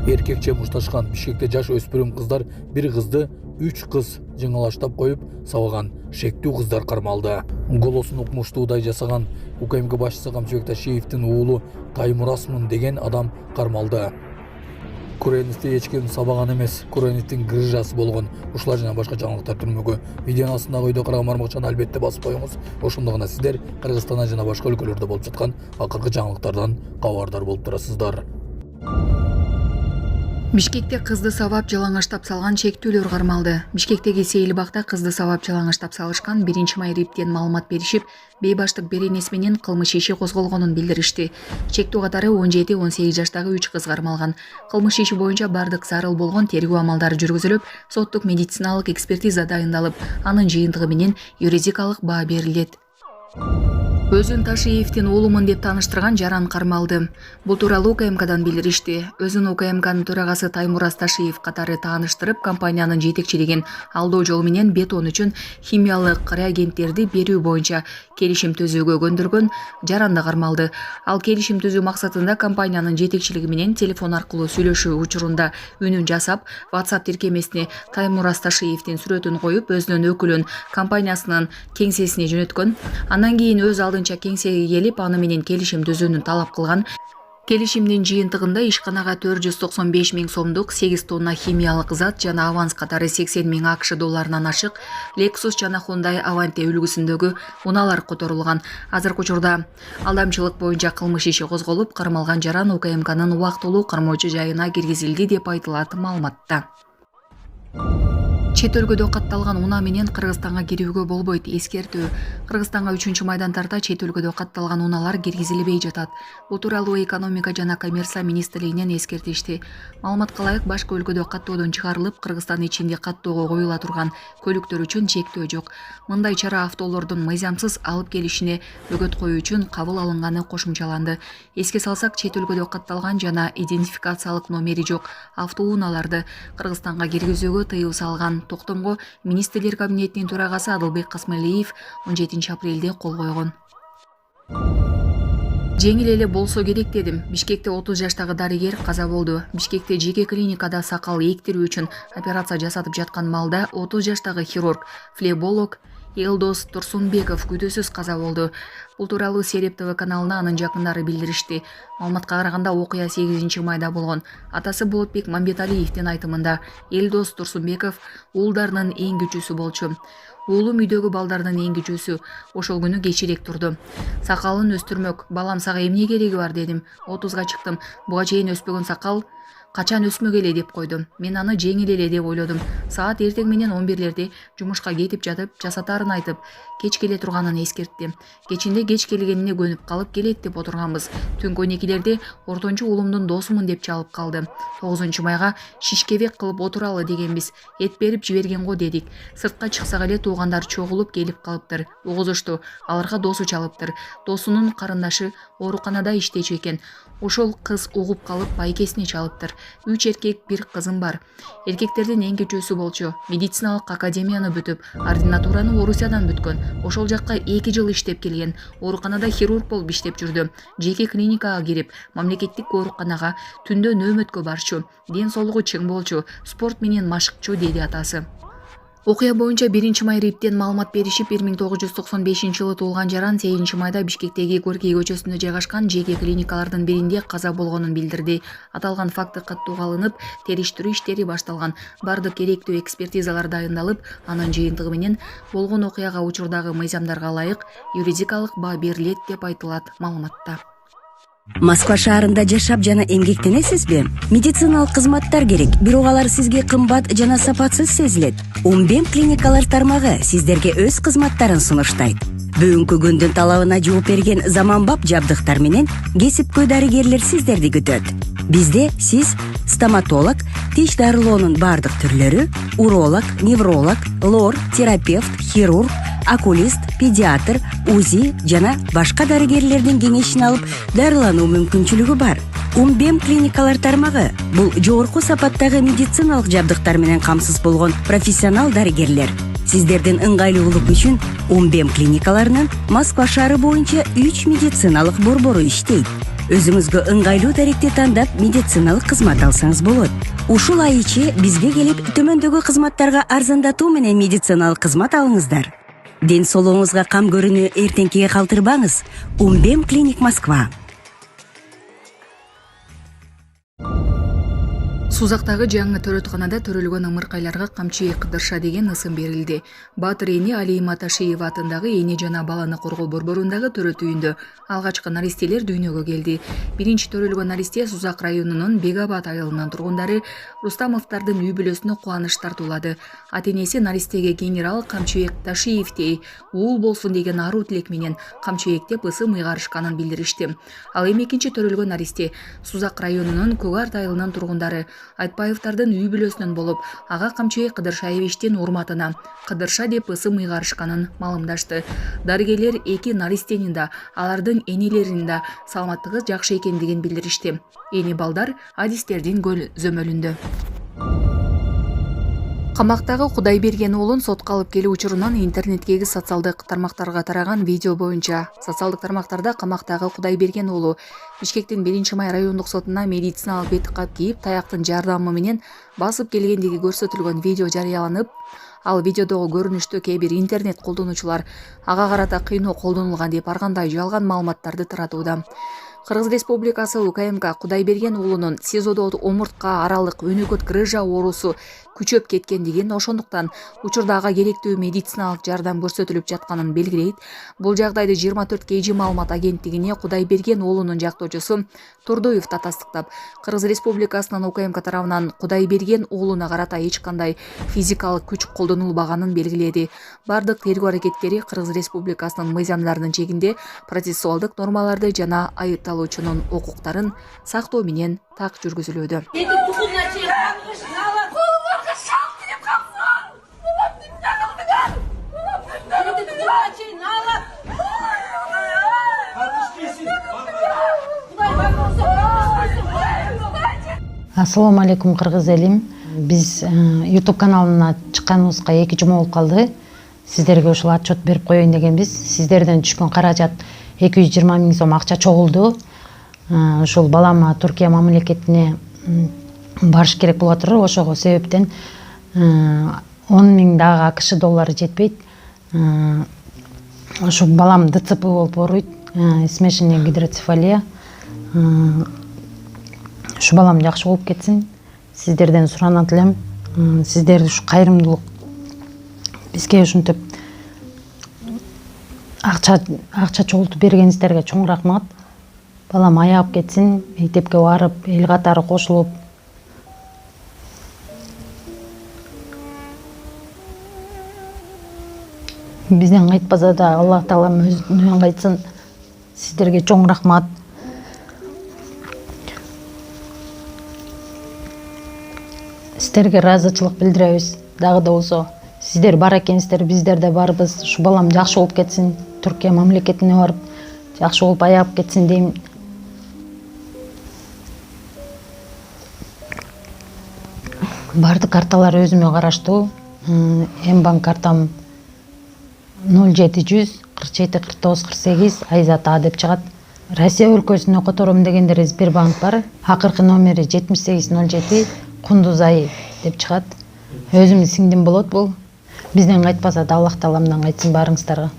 Erkekçe muştaşkan Bişkek'te jaş öspürüm kızlar bir kızdı, 3 kız жыңалаштап коюп сабаган шектүү кыздар кармалды. Голосун укмуштуудай жасаган УКМК башчысы Камчыбек Ташиевдин уулу Таймурасмын деген адам кармалды. Куреновди эчким сабаган эмес, Куреновдин грыжасы болгон. Ушулар жана башка жаңылыктар түрмөгү видеонун астындагы үйдө караган бармакчаны албетте басып коюңуз. Ошондо гана сиздер Кыргызстанда жана башка өлкөлөрдө болуп жаткан акыркы жаңылыктардан кабардар болуп турасыздар. Бишкекте кызды сабап жалаңаштап салган чектүүлөр кармалды. Бишкектеги сейилбакта кызды сабап жалаңаштап салышкан 1-май риптен маалымат беришип, бейбаштык беренеси менен кылмыш иши козголгонун билдиришти. Чектүү катары 17-18 жаштагы 3 кыз кармалган. Кылмыш иши боюнча бардык зарыл болгон тергөө амалдары жүргүзүлүп, соттук медициналык экспертиза дайындалып, анын жыйынтыгы менен юридикалык баа берилет. Өзүн Ташиевдин уулумун деп тааныштырган жаран кармалды. Бул тууралуу УКМКдан билдиришти. Өзүн УКМКнын төрагасы Таймурас Ташиев катары тааныштырып, компаниянын жетекчилигин алдоо жолу менен бетон үчүн химиялык реагенттерди берүү боюнча келишим түзүүгө көндүргөн жаран да кармалды. Ал келишим түзүү максатында компаниянын жетекчилиги менен телефон аркылуу сүйлөшүү учурунда үнүн жасап, WhatsApp тиркемесине Таймурас Ташиевдин сүрөтүн коюп, өзүнүн өкүлүн компаниясынын кеңсесине жөнөткөн. Андан кийин өз алдынча кеңсеге келип, аны менен келишим түзүүнү талап кылган. Келишимдин жыйынтыгында ишканага 495 000 сомдук 8 тонна химиялык зат жана аванс катары 80 000 АКШ долларынан ашык Lexus жана Hyundai Avante үлгүсүндөгү унаалар которулган. Азыркы учурда алдамчылык боюнча кылмыш иши козголуп, кармалган жаран УКМКнын убактылуу кармоочу жайына киргизилди деп айтылат маалыматта. Чет өлкөдө катталган унаа менен Кыргызстанга кирүүгө болбойт. Эскертүү: Кыргызстанга 3-майдан тарта чет өлкөдө катталган унаалар киргизилбей жатат. Бул тууралуу экономика жана коммерция министрлигинен эскертишти. Маалыматка ылайык, башка өлкөдө каттоодон чыгарылып, Кыргызстан ичинде каттоого коюла турган көлүктөр үчүн чектөө жок. Мындай чара автоолордун мыйзамсыз алып келишине бөгөт коюу үчүн кабыл алынганы кошумчаланды. Эске салсак, чет өлкөдө катталган жана идентификациялык номери жок автоунааларды Кыргызстанга киргизүүгө тыюу салган токтомго министрлер кабинетинин төрагасы Адылбек Касмалиев 17 апрелде кол койгон. Жеңил эле болсо керек дедим. Бишкекте 30 жаштагы дарыгер каза болду. Бишкекте жеке клиникада сакал эктирүү үчүн операция жасатып жаткан маалда 30 жаштагы хирург, флеболог Элдос Турсунбеков күтүүсүз каза болду. Бул тууралуу Сереп ТВ каналына анын жакындары билдиришти. Маалыматка караганда окуя 8-майда болгон. Атасы Болотбек Мамбеталиевдин айтымында Элдос Турсунбеков уулдарынын эң күчүүсү болчу. Уулум үйдөгү балдардын эң күчүүсү. Ошол күнү кечирээк турду. Сакалын өстүрмөк. Балам, сага эмне кереги бар дедим. 30га чыктым. Буга чейин өспөгөн сакал качан өсмөк эле деп койдум. Мен аны жеңил эле деп ойлодум. Саат эртең менен 11лерде жумушка кетип жатып, жасатаарын айтып, кеч келе турганын эскертти. Кечинде кеч келгенине көнүп калып келет деп отурганбыз. Түнкү 12лерде ортончу уулумдун досумун деп чалып калды. 9-майга шишкебек кылып отуралы дегенбиз. Эт берип жиберген го дедик. Сыртка чыксак эле туугандар чогулуп келип калыптыр. Угузушту. Аларга досу чалыптыр. Досунун карындашы ооруканада иштечү экен. Ошол кыз угуп калып байкесине чалыптыр. 3 эркек, 1 кызым бар. Эркектердин эң күчүүсү болчу. Медициналык академияны бүтүп, ординатураны Орусиядан бүткөн. Ошол жакка 2 жыл иштеп келген. Ооруканада хирург болуп иштеп жүрдү. Жеке клиникага кирип, мамлекеттик ооруканага түндө нөөмөткө барчу. Ден соолугу чың болчу. Спорт менен машыкчу, деди атасы. Окуя боюнча 1-май риптен маалымат беришип, 1995-жылы туулган жаран 8-майда Бишкектеги Горький көчөсүндө жайгашкан жеке клиникалардын биринде каза болгонун билдирди. Аталган факты каттууга алынып, териштирүү иштери башталган. Бардык керектүү экспертизалар дайындалып, анын жыйынтыгы менен болгон окуяга учурдагы мыйзамдарга ылайык юридикалык баа берилет деп айтылат маалыматта. Москва шаарында жашап жана эмгектенесизби? Медициналык кызматтар керек, бирок алар сизге кымбат жана сапатсыз сезилет. Умбем клиникалар тармагы сиздерге өз кызматтарын сунуштайт. Бүгүнкү күндүн талабына жооп берген заманбап жабдыктар менен кесипкөй дарыгерлер сиздерди күтөт. Бизде сиз стоматолог, тиш дарылоонун бардык түрлөрү, уролог, невролог, лор, терапевт, хирург, окулист, педиатр, УЗИ жана башка дарыгерлердин кеңешин алып дарылануу мүмкүнчүлүгү бар. Умбем клиникалар тармагы бул жогорку сапаттагы медициналык жабдыктар менен камсыз болгон профессионал дарыгерлер. Сиздердин ыңгайлуулук үчүн Умбем клиникаларынын Москва шаары боюнча 3 медициналык борбору иштейт. өзүңүзгө ыңгайлуу даректи тандап медициналык кызмат алсаңыз болот. Ушул ай ичи бизге келип төмөндөгү кызматтарга арзандатуу менен медициналык кызмат алыңыздар. Ден соолугуңузга кам көрүүнү эртеңкиге калтырбаңыз. Умбем клиник Москва. Сузактагы жаңы төрөтканада төрөлгөн ымыркайларга камчы кыдырша деген ысым берилди. Батыр эне Алима Ташиева атындагы эне жана баланы коргоо борборундагы төрөт үйүндө алгачкы наристелер дүйнөгө келди. Биринчи төрөлгөн наристе Сузак районунун Бегабад айылынын тургундары Рустамовдардын үй бүлөсүнө кубаныч тартуулады. Ата-энеси наристеге генерал Камчыбек Ташиевдей уул болсун деген аруу тилек менен камчыбектеп ысым ыйгарышканын билдиришти. Ал эми экинчи төрөлгөн наристе Сузак районунун Көгарт айылынын тургундары Айтбаевдардын үй бүлөсүнөн болуп, ага Камчыбек Кыдыршаевичтин урматына Кыдырша деп ысым ыйгарышканын маалымдашты. Дарыгерлер эки наристенин да, алардын энелеринин да саламаттыгы жакшы экендигин билдиришти. Эне балдар адистердин көзөмөлүндө. Камактагы Кудайберген уулун сотко алып келүү учурунан интернеттеги социалдык тармактарга тараган видео боюнча социалдык тармактарда камактагы Кудайберген уулу Бишкектин 1-май райондук сотуна медициналык бет кап кийип таяктын жардамы менен басып келгендиги көрсөтүлгөн видео жарыяланып, ал видеодогу көрүнүштө кээ бир интернет колдонуучулар ага карата кыйноо колдонулган деп ар кандай жалган маалыматтарды таратууда. Кыргыз Республикасы УКМК Кудайберген уулунун СИЗОдо омуртка аралык өнөкөт грыжа оорусу күчөп кеткендигин, ошондуктан учурда ага керектүү медициналык жардам көрсөтүлүп жатканын белгилейт. Бул жагдайды 24 KG маалымат агенттигине Кудайберген уулунун жактоочусу Турдуев да тастыктап, Кыргыз Республикасынын УКМК тарабынан Кудайберген уулуна карата эч кандай физикалык күч колдонулбаганын белгиледи. Бардык тергөө аракеттери Кыргыз Республикасынын мыйзамдарынын чегинде процессуалдык нормаларды жана айыпталуучунун укуктарын сактоо менен так жүргүзүлүүдө. Ассаламу алейкум кыргыз элим. Биз YouTube каналына чыкканыбызга 2 жума болуп калды. Сиздерге ушул отчет берип коеюн дегенбиз. Сиздерден түшкөн каражат 220 000 сом акча чогулду. Ушул балама Түркия мамлекетине барыш керек болуп атыр. Ошого себептен 10 000 дагы АКШ доллары жетпейт. Ошол балам ДЦП болуп ооруйт, смешанная гидроцефалия. Ушу балам жакшы болуп кетсин. Сиздерден суранат элем. Сиздер ушу кайрымдуулук бизге ушинтип акча чогултуп бергениңиздерге чоң рахмат. Балам аягып кетсин, мектепке барып, эл катары кошулуп. Бизден кайтпаса да Аллах Таалам өзүнөн кайтсын. Сиздерге чоң рахмат. Сиздерге ыраазычылык билдиребиз. Дагы да болсо сиздер бар экенсиздер, биздер да барбыз. Ушу балам жакшы болуп кетсин, Түркия мамлекетине барып жакшы болуп аягып кетсин дейм. Бардык карталар өзүмө караштуу. Мбанк картам 0700 47 49 48 Айзат А деп чыгат. Россия өлкөсүнө котором дегендер Сбербанк бар. Акыркы номери 7807 Кундузай деп чыгат. Өзүмдүн сиңдим болот бул. Бизден кайтпаса да Аллах Тааламдан кайтсын барыңыздарга.